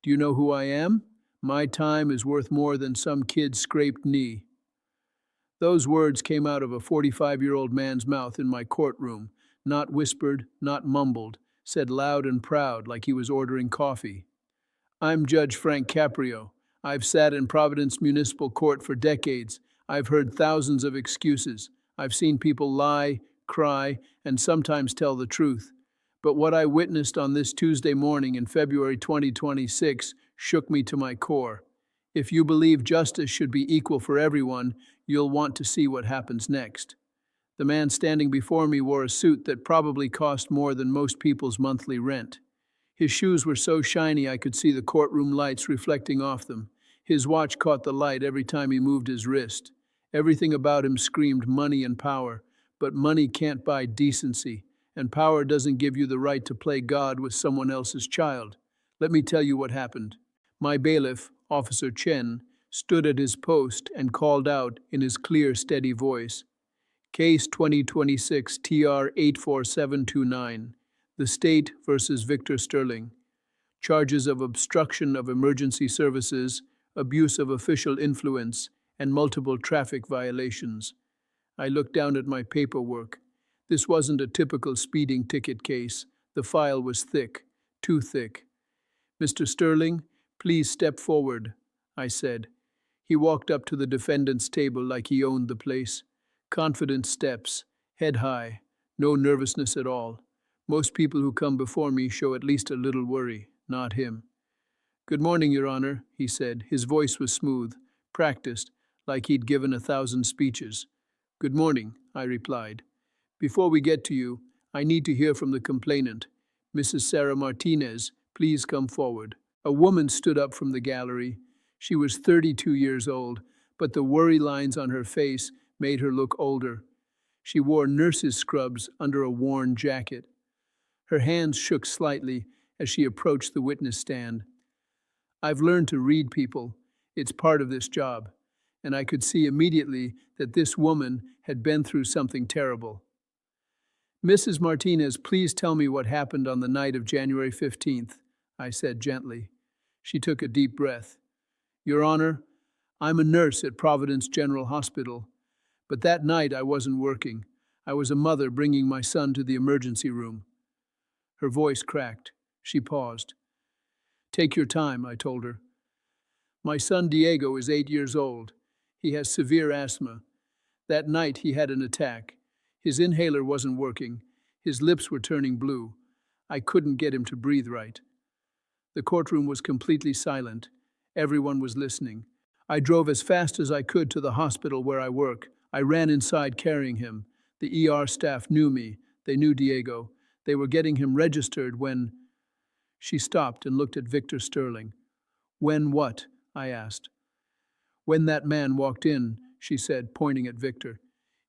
Do you know who I am? My time is worth more than some kid's scraped knee. Those words came out of a 45-year-old man's mouth in my courtroom, not whispered, not mumbled, said loud and proud like he was ordering coffee. I'm Judge Frank Caprio. I've sat in Providence Municipal Court for decades. I've heard thousands of excuses. I've seen people lie, cry, and sometimes tell the truth. But what I witnessed on this Tuesday morning in February 2026 shook me to my core. If you believe justice should be equal for everyone, you'll want to see what happens next. The man standing before me wore a suit that probably cost more than most people's monthly rent. His shoes were so shiny I could see the courtroom lights reflecting off them. His watch caught the light every time he moved his wrist. Everything about him screamed money and power, but money can't buy decency, and power doesn't give you the right to play God with someone else's child. Let me tell you what happened. My bailiff, Officer Chen, stood at his post and called out in his clear, steady voice, Case 2026 TR 84729, the State versus Victor Sterling. Charges of obstruction of emergency services, abuse of official influence, and multiple traffic violations. I looked down at my paperwork. This wasn't a typical speeding ticket case. The file was thick, too thick. Mr. Sterling, please step forward, I said. He walked up to the defendant's table like he owned the place. Confident steps, head high, no nervousness at all. Most people who come before me show at least a little worry, not him. Good morning, Your Honor, he said. His voice was smooth, practiced, like he'd given 1,000 speeches. Good morning, I replied. Before we get to you, I need to hear from the complainant. Mrs. Sarah Martinez, please come forward. A woman stood up from the gallery. She was 32 years old, but the worry lines on her face made her look older. She wore nurse's scrubs under a worn jacket. Her hands shook slightly as she approached the witness stand. I've learned to read people. It's part of this job. And I could see immediately that this woman had been through something terrible. Mrs. Martinez, please tell me what happened on the night of January 15th, I said gently. She took a deep breath. Your Honor, I'm a nurse at Providence General Hospital, but that night I wasn't working. I was a mother bringing my son to the emergency room. Her voice cracked. She paused. Take your time, I told her. My son Diego is 8 years old. He has severe asthma. That night he had an attack. His inhaler wasn't working. His lips were turning blue. I couldn't get him to breathe right. The courtroom was completely silent. Everyone was listening. I drove as fast as I could to the hospital where I work. I ran inside carrying him. The ER staff knew me. They knew Diego. They were getting him registered when... She stopped and looked at Victor Sterling. When what? I asked. When that man walked in, she said, pointing at Victor.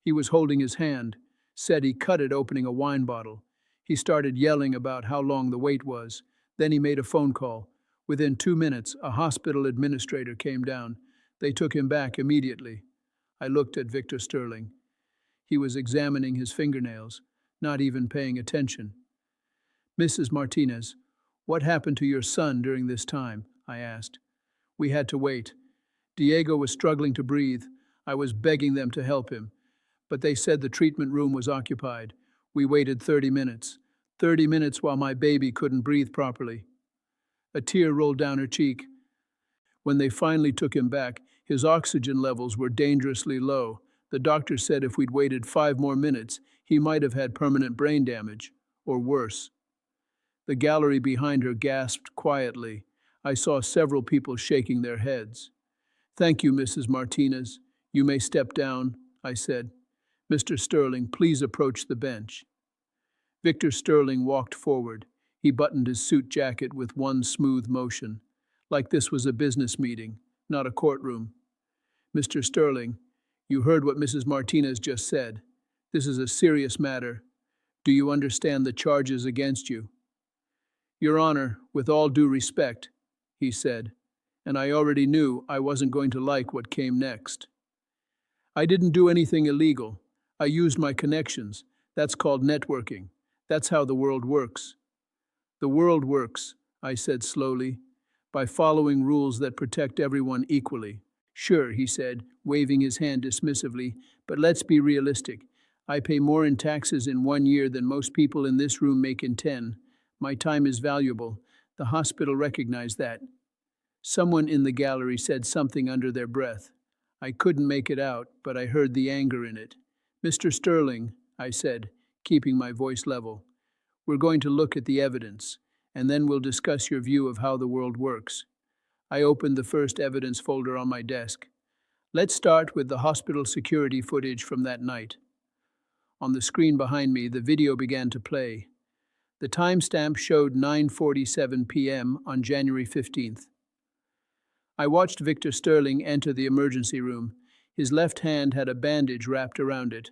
He was holding his hand, said he cut it opening a wine bottle. He started yelling about how long the wait was. Then he made a phone call. Within 2 minutes, a hospital administrator came down. They took him back immediately. I looked at Victor Sterling. He was examining his fingernails, not even paying attention. Mrs. Martinez, what happened to your son during this time? I asked. We had to wait. Diego was struggling to breathe. I was begging them to help him, but they said the treatment room was occupied. We waited 30 minutes. 30 minutes while my baby couldn't breathe properly. A tear rolled down her cheek. When they finally took him back, his oxygen levels were dangerously low. The doctor said if we'd waited 5 more minutes, he might have had permanent brain damage, or worse. The gallery behind her gasped quietly. I saw several people shaking their heads. Thank you, Mrs. Martinez. You may step down, I said. Mr. Sterling, please approach the bench. Victor Sterling walked forward. He buttoned his suit jacket with one smooth motion, like this was a business meeting, not a courtroom. Mr. Sterling, you heard what Mrs. Martinez just said. This is a serious matter. Do you understand the charges against you? Your Honor, with all due respect, he said, and I already knew I wasn't going to like what came next. I didn't do anything illegal. I used my connections. That's called networking. That's how the world works. The world works, I said slowly, By following rules that protect everyone equally. Sure, he said, waving his hand dismissively, but let's be realistic. I pay more in taxes in 1 year than most people in this room make in 10. My time is valuable. The hospital recognized that. Someone in the gallery said something under their breath. I couldn't make it out, but I heard the anger in it. Mr. Sterling, I said, keeping my voice level, we're going to look at the evidence, and then we'll discuss your view of how the world works. I opened the first evidence folder on my desk. Let's start with the hospital security footage from that night. On the screen behind me, the video began to play. The timestamp showed 9:47 p.m. on January 15th. I watched Victor Sterling enter the emergency room. His left hand had a bandage wrapped around it,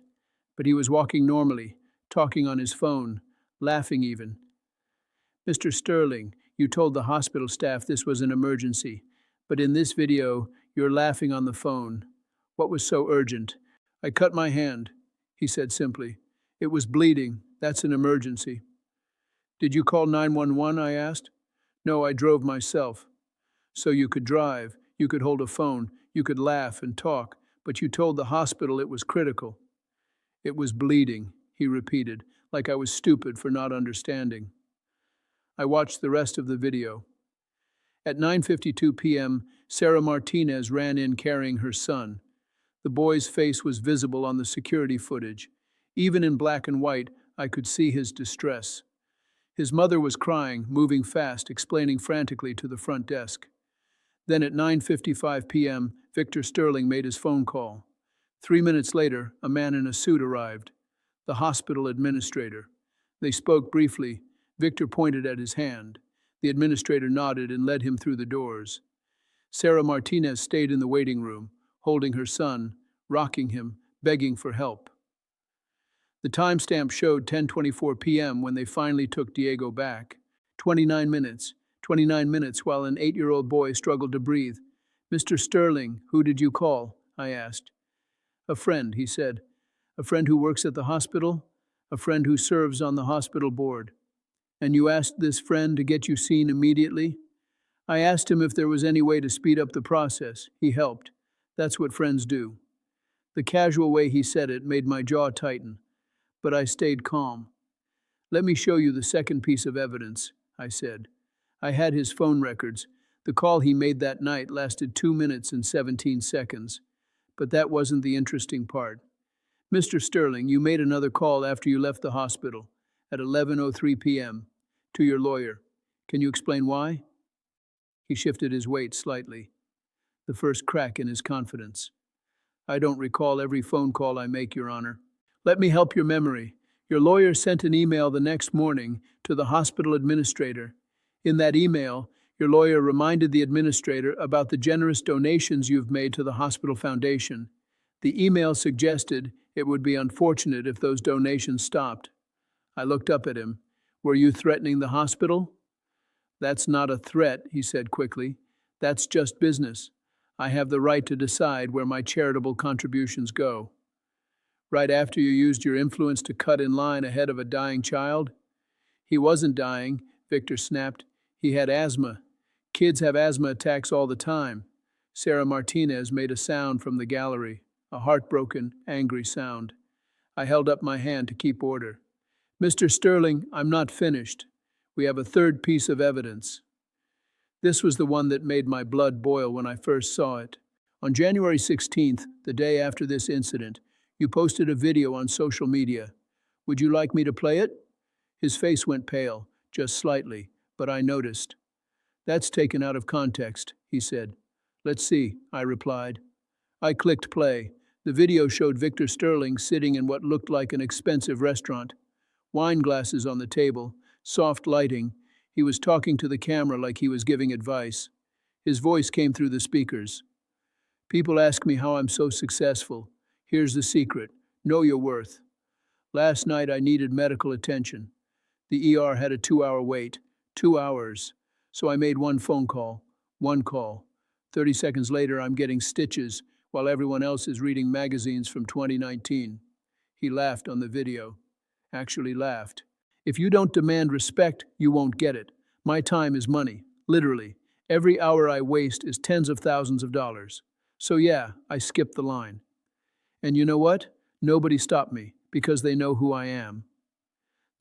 but he was walking normally, talking on his phone, laughing even. Mr. Sterling, you told the hospital staff this was an emergency, but in this video, you're laughing on the phone. What was so urgent? I cut my hand, he said simply. It was bleeding. That's an emergency. Did you call 911? I asked. No, I drove myself. So you could drive, you could hold a phone, you could laugh and talk, but you told the hospital it was critical. It was bleeding, he repeated, like I was stupid for not understanding. I watched the rest of the video. At 9:52 p.m., Sarah Martinez ran in carrying her son. The boy's face was visible on the security footage. Even in black and white, I could see his distress. His mother was crying, moving fast, explaining frantically to the front desk. Then at 9:55 p.m., Victor Sterling made his phone call. 3 minutes later, a man in a suit arrived. The hospital administrator. They spoke briefly. Victor pointed at his hand. The administrator nodded and led him through the doors. Sarah Martinez stayed in the waiting room, holding her son, rocking him, begging for help. The timestamp showed 10:24 p.m. when they finally took Diego back. 29 minutes while an 8-year-old boy struggled to breathe. Mr. Sterling, who did you call? I asked. A friend, he said. A friend who works at the hospital? A friend who serves on the hospital board. And you asked this friend to get you seen immediately? I asked him if there was any way to speed up the process. He helped. That's what friends do. The casual way he said it made my jaw tighten, but I stayed calm. Let me show you the second piece of evidence, I said. I had his phone records. The call he made that night lasted 2 minutes and 17 seconds. But that wasn't the interesting part. Mr. Sterling, you made another call after you left the hospital, at 11:03 p.m., to your lawyer. Can you explain why? He shifted his weight slightly, the first crack in his confidence. I don't recall every phone call I make, Your Honor. Let me help your memory. Your lawyer sent an email the next morning to the hospital administrator. In that email, your lawyer reminded the administrator about the generous donations you've made to the hospital foundation. The email suggested it would be unfortunate if those donations stopped. I looked up at him. Were you threatening the hospital? That's not a threat, he said quickly. That's just business. I have the right to decide where my charitable contributions go. Right after you used your influence to cut in line ahead of a dying child? He wasn't dying, Victor snapped. He had asthma. Kids have asthma attacks all the time. Sarah Martinez made a sound from the gallery, a heartbroken, angry sound. I held up my hand to keep order. Mr. Sterling, I'm not finished. We have a third piece of evidence. This was the one that made my blood boil when I first saw it. On January 16th, the day after this incident, you posted a video on social media. Would you like me to play it? His face went pale, just slightly, but I noticed. That's taken out of context, he said. Let's see, I replied. I clicked play. The video showed Victor Sterling sitting in what looked like an expensive restaurant. Wine glasses on the table, soft lighting. He was talking to the camera like he was giving advice. His voice came through the speakers. People ask me how I'm so successful. Here's the secret. Know your worth. Last night I needed medical attention. The ER had a 2-hour wait. 2 hours. So I made one phone call. One call. 30 seconds later I'm getting stitches while everyone else is reading magazines from 2019. He laughed on the video. Actually laughed. If you don't demand respect, you won't get it. My time is money. Literally. Every hour I waste is tens of thousands of dollars. So yeah, I skipped the line. And you know what? Nobody stopped me, because they know who I am.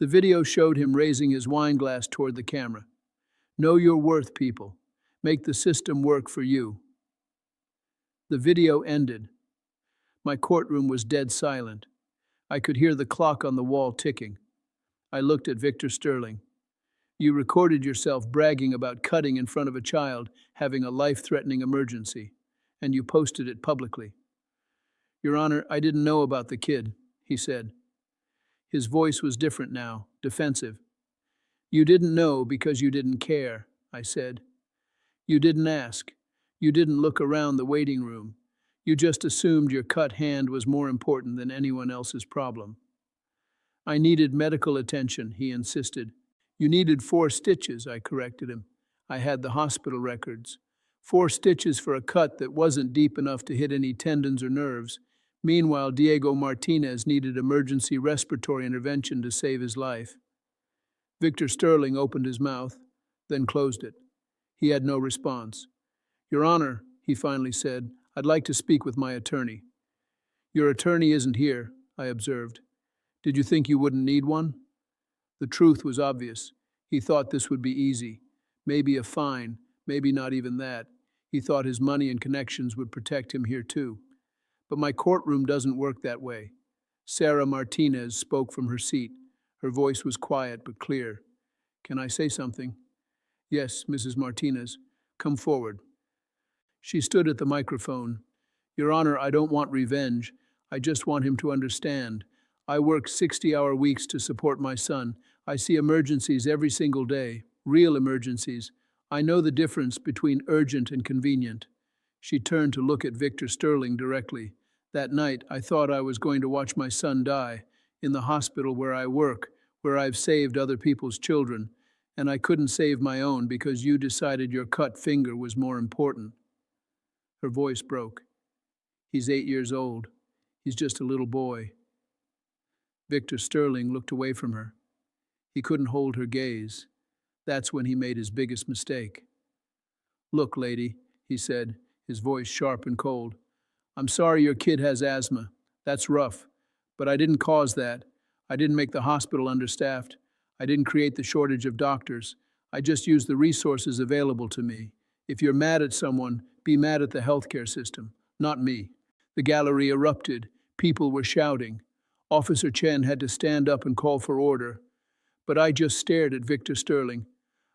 The video showed him raising his wine glass toward the camera. Know your worth, people. Make the system work for you. The video ended. My courtroom was dead silent. I could hear the clock on the wall ticking. I looked at Victor Sterling. You recorded yourself bragging about cutting in front of a child having a life-threatening emergency, and you posted it publicly. Your Honor, I didn't know about the kid, he said. His voice was different now, defensive. You didn't know because you didn't care, I said. You didn't ask. You didn't look around the waiting room. You just assumed your cut hand was more important than anyone else's problem. I needed medical attention, he insisted. You needed 4 stitches, I corrected him. I had the hospital records. 4 stitches for a cut that wasn't deep enough to hit any tendons or nerves. Meanwhile, Diego Martinez needed emergency respiratory intervention to save his life. Victor Sterling opened his mouth, then closed it. He had no response. Your Honor, he finally said, I'd like to speak with my attorney. Your attorney isn't here, I observed. Did you think you wouldn't need one? The truth was obvious. He thought this would be easy. Maybe a fine, maybe not even that. He thought his money and connections would protect him here too. But my courtroom doesn't work that way. Sarah Martinez spoke from her seat. Her voice was quiet but clear. Can I say something? Yes, Mrs. Martinez. Come forward. She stood at the microphone. Your Honor, I don't want revenge. I just want him to understand. I work 60-hour weeks to support my son. I see emergencies every single day, real emergencies. I know the difference between urgent and convenient. She turned to look at Victor Sterling directly. That night, I thought I was going to watch my son die, in the hospital where I work, where I've saved other people's children, and I couldn't save my own because you decided your cut finger was more important. Her voice broke. He's 8 years old. He's just a little boy. Victor Sterling looked away from her. He couldn't hold her gaze. That's when he made his biggest mistake. Look, lady, he said, his voice sharp and cold. I'm sorry your kid has asthma. That's rough. But I didn't cause that. I didn't make the hospital understaffed. I didn't create the shortage of doctors. I just used the resources available to me. If you're mad at someone, be mad at the healthcare system, not me. The gallery erupted. People were shouting. Officer Chen had to stand up and call for order. But I just stared at Victor Sterling.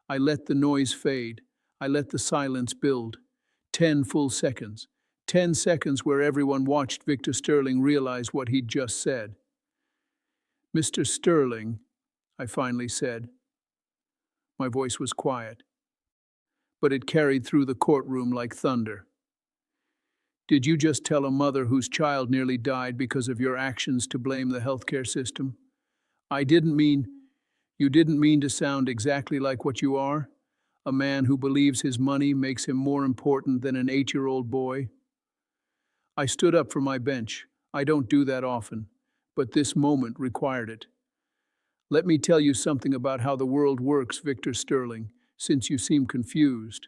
I let the noise fade. I let the silence build. 10 full seconds. 10 seconds where everyone watched Victor Sterling realize what he'd just said. Mr. Sterling, I finally said. My voice was quiet, but it carried through the courtroom like thunder. Did you just tell a mother whose child nearly died because of your actions to blame the healthcare system? You didn't mean to sound exactly like what you are? A man who believes his money makes him more important than an 8-year-old boy? I stood up from my bench. I don't do that often, but this moment required it. Let me tell you something about how the world works, Victor Sterling, since you seem confused.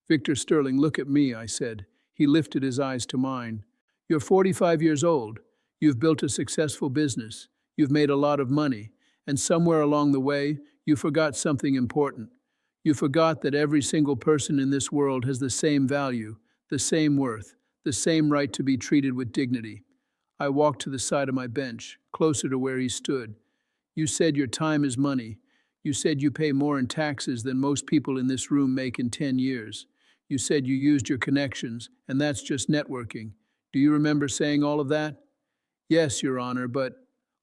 Victor Sterling, look at me, I said. He lifted his eyes to mine. You're 45 years old. You've built a successful business. You've made a lot of money. And somewhere along the way, you forgot something important. You forgot that every single person in this world has the same value, the same worth, the same right to be treated with dignity. I walked to the side of my bench, closer to where he stood. You said your time is money. You said you pay more in taxes than most people in this room make in 10 years. You said you used your connections, and that's just networking. Do you remember saying all of that? Yes, Your Honor, but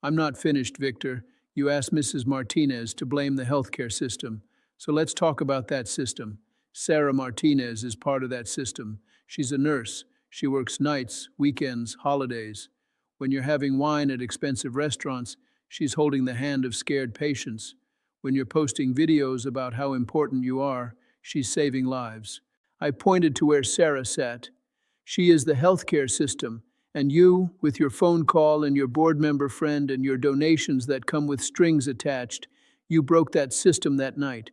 I'm not finished, Victor. You asked Mrs. Martinez to blame the healthcare system. So let's talk about that system. Sarah Martinez is part of that system. She's a nurse. She works nights, weekends, holidays. When you're having wine at expensive restaurants, she's holding the hand of scared patients. When you're posting videos about how important you are, she's saving lives. I pointed to where Sarah sat. She is the healthcare system, and you, with your phone call and your board member friend and your donations that come with strings attached, you broke that system that night.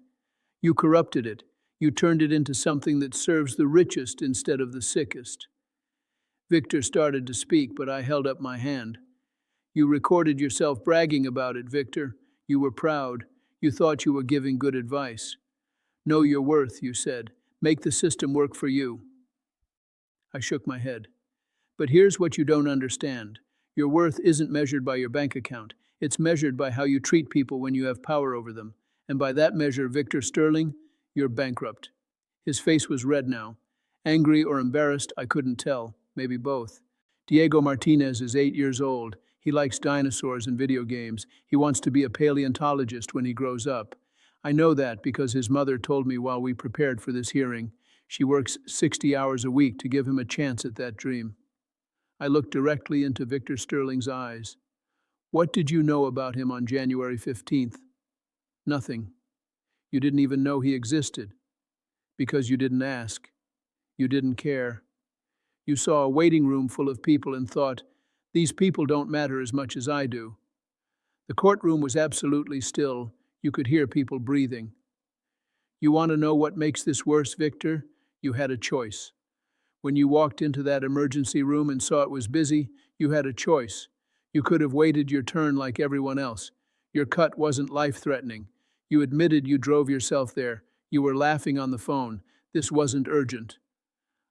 You corrupted it. You turned it into something that serves the richest instead of the sickest. Victor started to speak, but I held up my hand. You recorded yourself bragging about it, Victor. You were proud. You thought you were giving good advice. Know your worth, you said. Make the system work for you. I shook my head. But here's what you don't understand. Your worth isn't measured by your bank account. It's measured by how you treat people when you have power over them. And by that measure, Victor Sterling, you're bankrupt. His face was red now. Angry or embarrassed, I couldn't tell. Maybe both. Diego Martinez is 8 years old. He likes dinosaurs and video games. He wants to be a paleontologist when he grows up. I know that because his mother told me while we prepared for this hearing. She works 60 hours a week to give him a chance at that dream. I looked directly into Victor Sterling's eyes. What did you know about him on January 15th? Nothing. You didn't even know he existed. Because you didn't ask. You didn't care. You saw a waiting room full of people and thought, these people don't matter as much as I do. The courtroom was absolutely still. You could hear people breathing. You want to know what makes this worse, Victor? You had a choice. When you walked into that emergency room and saw it was busy, you had a choice. You could have waited your turn like everyone else. Your cut wasn't life-threatening. You admitted you drove yourself there. You were laughing on the phone. This wasn't urgent.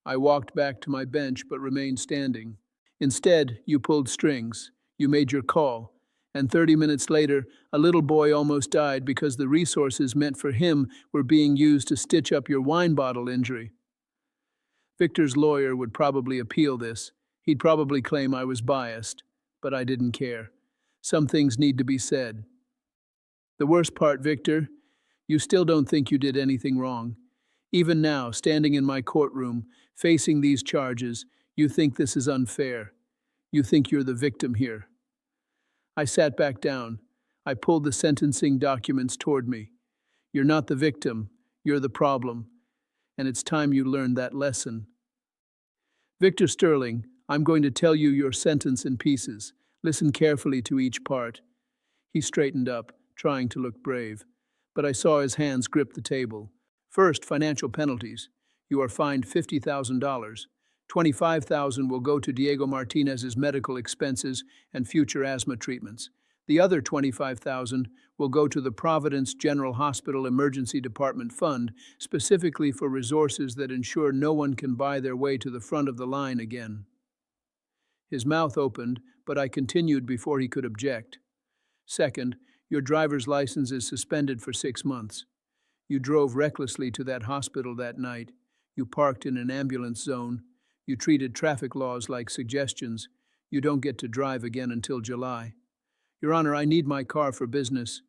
I walked back to my bench but remained standing. Instead, you pulled strings. You made your call. And 30 minutes later, a little boy almost died because the resources meant for him were being used to stitch up your wine bottle injury. Victor's lawyer would probably appeal this. He'd probably claim I was biased, but I didn't care. Some things need to be said. The worst part, Victor, you still don't think you did anything wrong. Even now, standing in my courtroom, facing these charges, you think this is unfair. You think you're the victim here. I sat back down. I pulled the sentencing documents toward me. You're not the victim. You're the problem. And it's time you learned that lesson. Victor Sterling, I'm going to tell you your sentence in pieces. Listen carefully to each part. He straightened up, trying to look brave, but I saw his hands grip the table. First, financial penalties. You are fined $50,000. $25,000 will go to Diego Martinez's medical expenses and future asthma treatments. The other $25,000 will go to the Providence General Hospital Emergency Department Fund, specifically for resources that ensure no one can buy their way to the front of the line again. His mouth opened, but I continued before he could object. Second, your driver's license is suspended for 6 months. You drove recklessly to that hospital that night. You parked in an ambulance zone. You treated traffic laws like suggestions. You don't get to drive again until July. Your Honor, I need my car for business.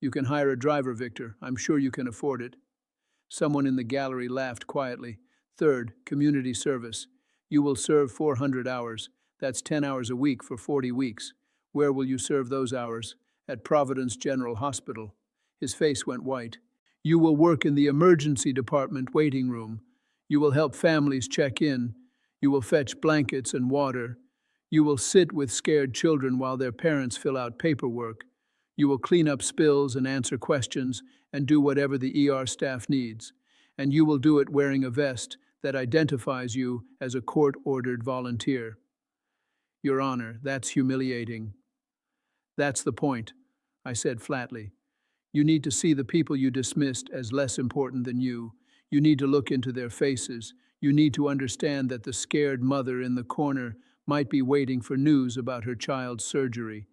You can hire a driver, Victor. I'm sure you can afford it. Someone in the gallery laughed quietly. Third, community service. You will serve 400 hours. That's 10 hours a week for 40 weeks. Where will you serve those hours? At Providence General Hospital. His face went white. You will work in the emergency department waiting room. You will help families check in. You will fetch blankets and water. You will sit with scared children while their parents fill out paperwork. You will clean up spills and answer questions and do whatever the ER staff needs. And you will do it wearing a vest that identifies you as a court-ordered volunteer. Your Honor, that's humiliating. That's the point, I said flatly. You need to see the people you dismissed as less important than you. You need to look into their faces. You need to understand that the scared mother in the corner might be waiting for news about her child's surgery.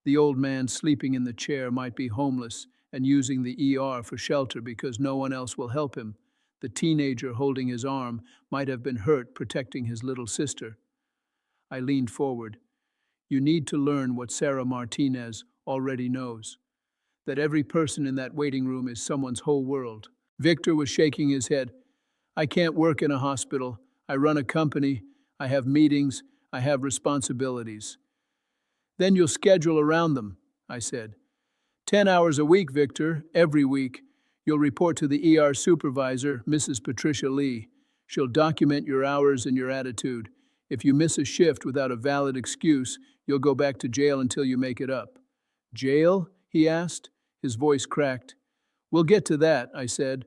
The old man sleeping in the chair might be homeless and using the ER for shelter because no one else will help him. The teenager holding his arm might have been hurt protecting his little sister. I leaned forward. You need to learn what Sarah Martinez already knows, that every person in that waiting room is someone's whole world. Victor was shaking his head. I can't work in a hospital. I run a company. I have meetings. I have responsibilities. Then you'll schedule around them, I said. 10 hours a week, Victor, every week. You'll report to the ER supervisor, Mrs. Patricia Lee. She'll document your hours and your attitude. If you miss a shift without a valid excuse, you'll go back to jail until you make it up. Jail? He asked. His voice cracked. We'll get to that, I said.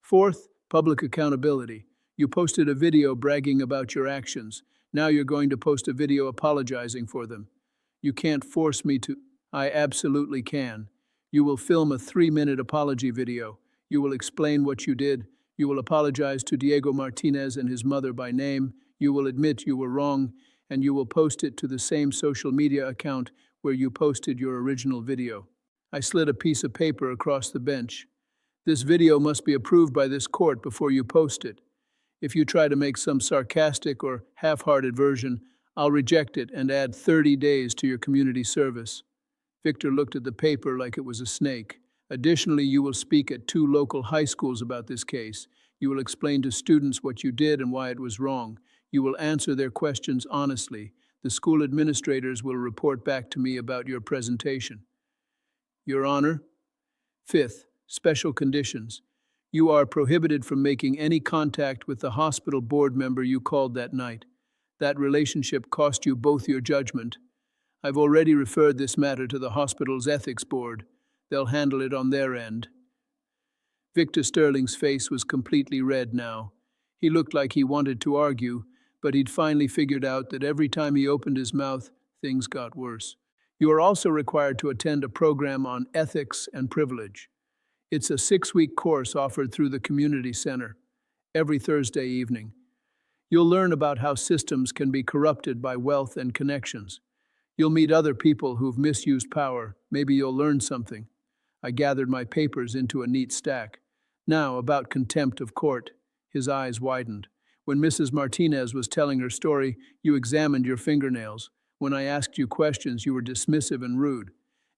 Fourth, Public accountability. You posted a video bragging about your actions. Now you're going to post a video apologizing for them. You can't force me to. I absolutely can. You will film a 3-minute apology video. You will explain what you did. You will apologize to Diego Martinez and his mother by name. You will admit you were wrong, and you will post it to the same social media account where you posted your original video. I slid a piece of paper across the bench. This video must be approved by this court before you post it. If you try to make some sarcastic or half-hearted version, I'll reject it and add 30 days to your community service. Victor looked at the paper like it was a snake. Additionally, you will speak at 2 local high schools about this case. You will explain to students what you did and why it was wrong. You will answer their questions honestly. The school administrators will report back to me about your presentation. Your Honor. Fifth, special conditions. You are prohibited from making any contact with the hospital board member you called that night. That relationship cost you both your judgment. I've already referred this matter to the hospital's ethics board. They'll handle it on their end. Victor Sterling's face was completely red now. He looked like he wanted to argue, but he'd finally figured out that every time he opened his mouth, things got worse. You are also required to attend a program on ethics and privilege. It's a 6-week course offered through the community center, every Thursday evening. You'll learn about how systems can be corrupted by wealth and connections. You'll meet other people who've misused power. Maybe you'll learn something. I gathered my papers into a neat stack. Now, about contempt of court. His eyes widened. When Mrs. Martinez was telling her story, you examined your fingernails. When I asked you questions, you were dismissive and rude.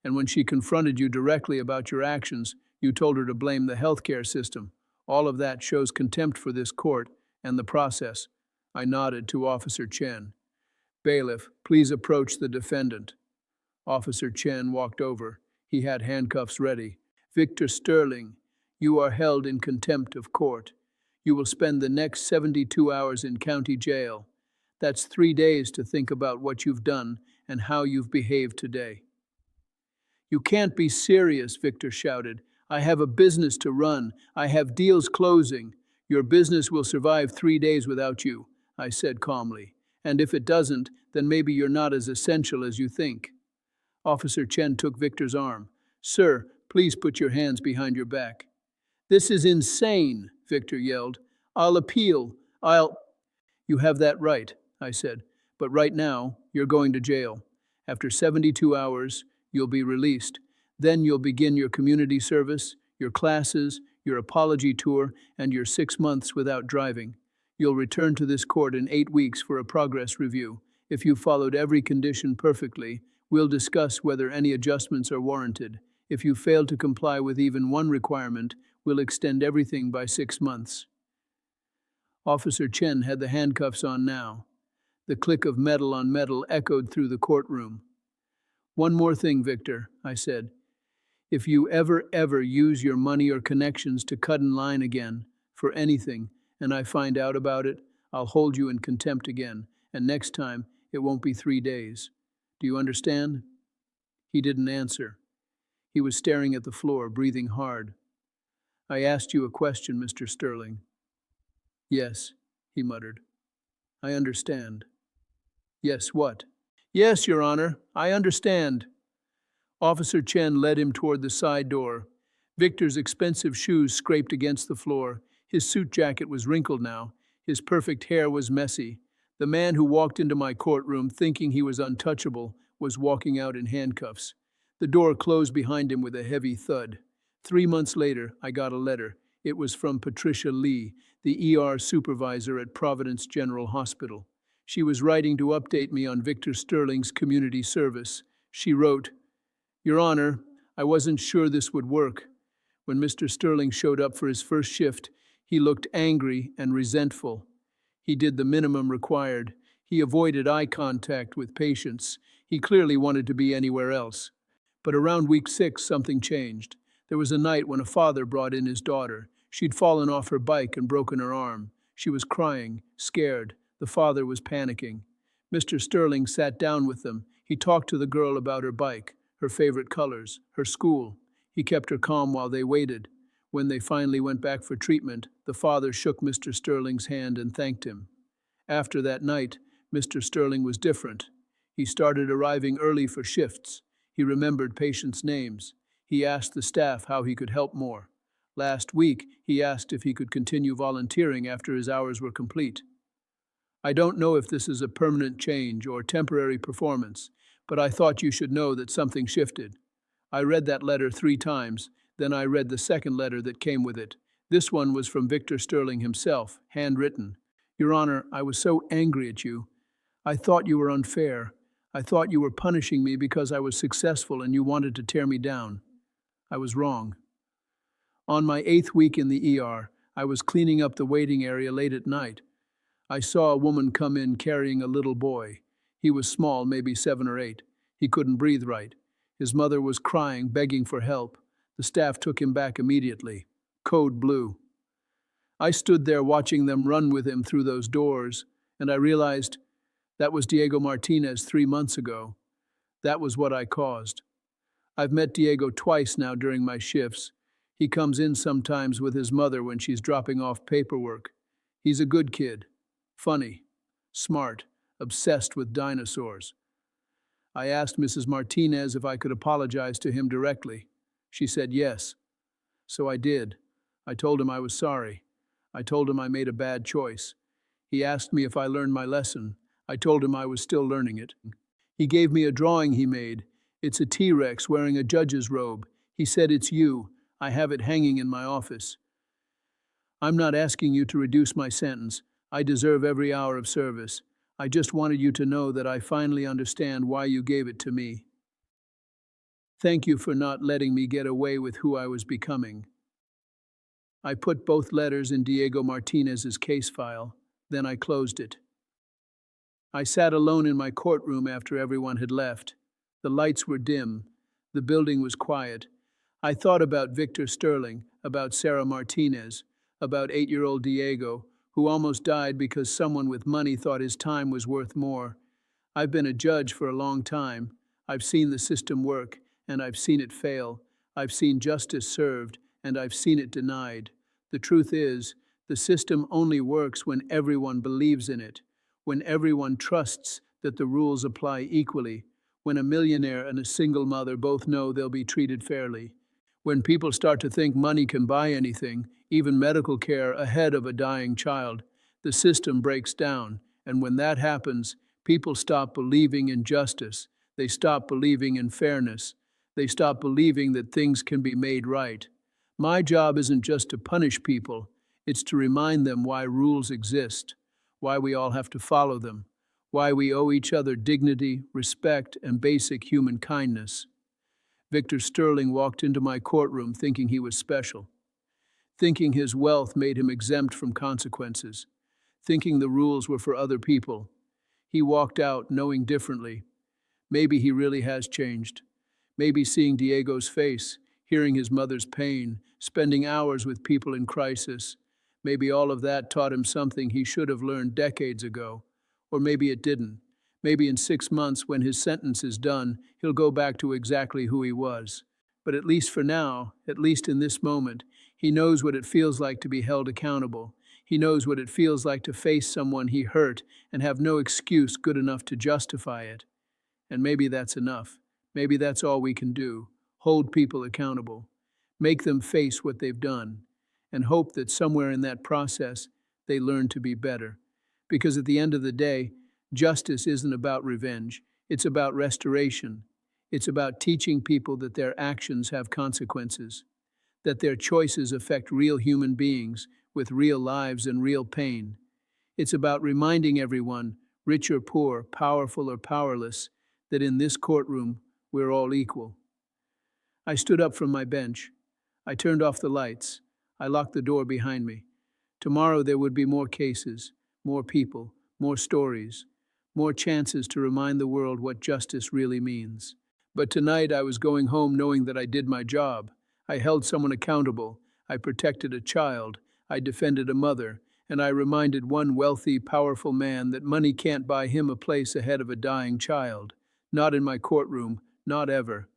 And when she confronted you directly about your actions, you told her to blame the healthcare system. All of that shows contempt for this court and the process. I nodded to Officer Chen. Bailiff, please approach the defendant. Officer Chen walked over. He had handcuffs ready. Victor Sterling, you are held in contempt of court. You will spend the next 72 hours in county jail. That's 3 days to think about what you've done and how you've behaved today. You can't be serious, Victor shouted. I have a business to run. I have deals closing. Your business will survive 3 days without you, I said calmly. And if it doesn't, then maybe you're not as essential as you think. Officer Chen took Victor's arm. Sir, please put your hands behind your back. This is insane, Victor yelled. I'll appeal. You have that right, I said. But right now, you're going to jail. After 72 hours, you'll be released. Then you'll begin your community service, your classes, your apology tour, and your 6 months without driving. You'll return to this court in 8 weeks for a progress review. If you followed every condition perfectly, we'll discuss whether any adjustments are warranted. If you fail to comply with even one requirement, we'll extend everything by 6 months. Officer Chen had the handcuffs on now. The click of metal on metal echoed through the courtroom. One more thing, Victor, I said. If you ever use your money or connections to cut in line again, for anything, and I find out about it, I'll hold you in contempt again, and next time, it won't be 3 days. Do you understand? He didn't answer. He was staring at the floor, breathing hard. I asked you a question, Mr. Sterling. Yes, he muttered. I understand. Yes, what? Yes, Your Honor, I understand. Officer Chen led him toward the side door. Victor's expensive shoes scraped against the floor. His suit jacket was wrinkled now. His perfect hair was messy. The man who walked into my courtroom thinking he was untouchable was walking out in handcuffs. The door closed behind him with a heavy thud. 3 months later, I got a letter. It was from Patricia Lee, the ER supervisor at Providence General Hospital. She was writing to update me on Victor Sterling's community service. She wrote, Your Honor, I wasn't sure this would work. When Mr. Sterling showed up for his first shift, he looked angry and resentful. He did the minimum required. He avoided eye contact with patients. He clearly wanted to be anywhere else. But around week 6, something changed. There was a night when a father brought in his daughter. She'd fallen off her bike and broken her arm. She was crying, scared. The father was panicking. Mr. Sterling sat down with them. He talked to the girl about her bike, her favorite colors, her school. He kept her calm while they waited. When they finally went back for treatment, the father shook Mr. Sterling's hand and thanked him. After that night, Mr. Sterling was different. He started arriving early for shifts. He remembered patients' names. He asked the staff how he could help more. Last week, he asked if he could continue volunteering after his hours were complete. I don't know if this is a permanent change or temporary performance, but I thought you should know that something shifted. I read that letter 3 times, then I read the second letter that came with it. This one was from Victor Sterling himself, handwritten. Your Honor, I was so angry at you. I thought you were unfair. I thought you were punishing me because I was successful and you wanted to tear me down. I was wrong. On my 8th week in the ER, I was cleaning up the waiting area late at night. I saw a woman come in carrying a little boy. He was small, maybe 7 or 8. He couldn't breathe right. His mother was crying, begging for help. The staff took him back immediately. Code blue. I stood there watching them run with him through those doors, and I realized that was Diego Martinez 3 months ago. That was what I caused. I've met Diego twice now during my shifts. He comes in sometimes with his mother when she's dropping off paperwork. He's a good kid. Funny. Smart. Obsessed with dinosaurs. I asked Mrs. Martinez if I could apologize to him directly. She said yes. So I did. I told him I was sorry. I told him I made a bad choice. He asked me if I learned my lesson. I told him I was still learning it. He gave me a drawing he made. It's a T-Rex wearing a judge's robe. He said, "It's you. I have it hanging in my office." I'm not asking you to reduce my sentence. I deserve every hour of service. I just wanted you to know that I finally understand why you gave it to me. Thank you for not letting me get away with who I was becoming. I put both letters in Diego Martinez's case file, then I closed it. I sat alone in my courtroom after everyone had left. The lights were dim. The building was quiet. I thought about Victor Sterling, about Sarah Martinez, about 8-year-old Diego, who almost died because someone with money thought his time was worth more. I've been a judge for a long time. I've seen the system work, and I've seen it fail. I've seen justice served, and I've seen it denied. The truth is, the system only works when everyone believes in it, when everyone trusts that the rules apply equally, when a millionaire and a single mother both know they'll be treated fairly. When people start to think money can buy anything, even medical care, ahead of a dying child, the system breaks down, and when that happens, people stop believing in justice. They stop believing in fairness. They stop believing that things can be made right. My job isn't just to punish people, it's to remind them why rules exist, why we all have to follow them, why we owe each other dignity, respect, and basic human kindness. Victor Sterling walked into my courtroom thinking he was special, thinking his wealth made him exempt from consequences, thinking the rules were for other people. He walked out knowing differently. Maybe he really has changed. Maybe seeing Diego's face, hearing his mother's pain, spending hours with people in crisis, maybe all of that taught him something he should have learned decades ago. Or maybe it didn't. Maybe in 6 months, when his sentence is done, he'll go back to exactly who he was. But at least for now, at least in this moment, he knows what it feels like to be held accountable. He knows what it feels like to face someone he hurt and have no excuse good enough to justify it. And maybe that's enough. Maybe that's all we can do. Hold people accountable. Make them face what they've done. And hope that somewhere in that process, they learn to be better. Because at the end of the day, justice isn't about revenge. It's about restoration. It's about teaching people that their actions have consequences, that their choices affect real human beings with real lives and real pain. It's about reminding everyone, rich or poor, powerful or powerless, that in this courtroom, we're all equal. I stood up from my bench. I turned off the lights. I locked the door behind me. Tomorrow there would be more cases, more people, more stories, more chances to remind the world what justice really means. But tonight I was going home knowing that I did my job. I held someone accountable. I protected a child. I defended a mother. And I reminded one wealthy, powerful man that money can't buy him a place ahead of a dying child. Not in my courtroom, not ever.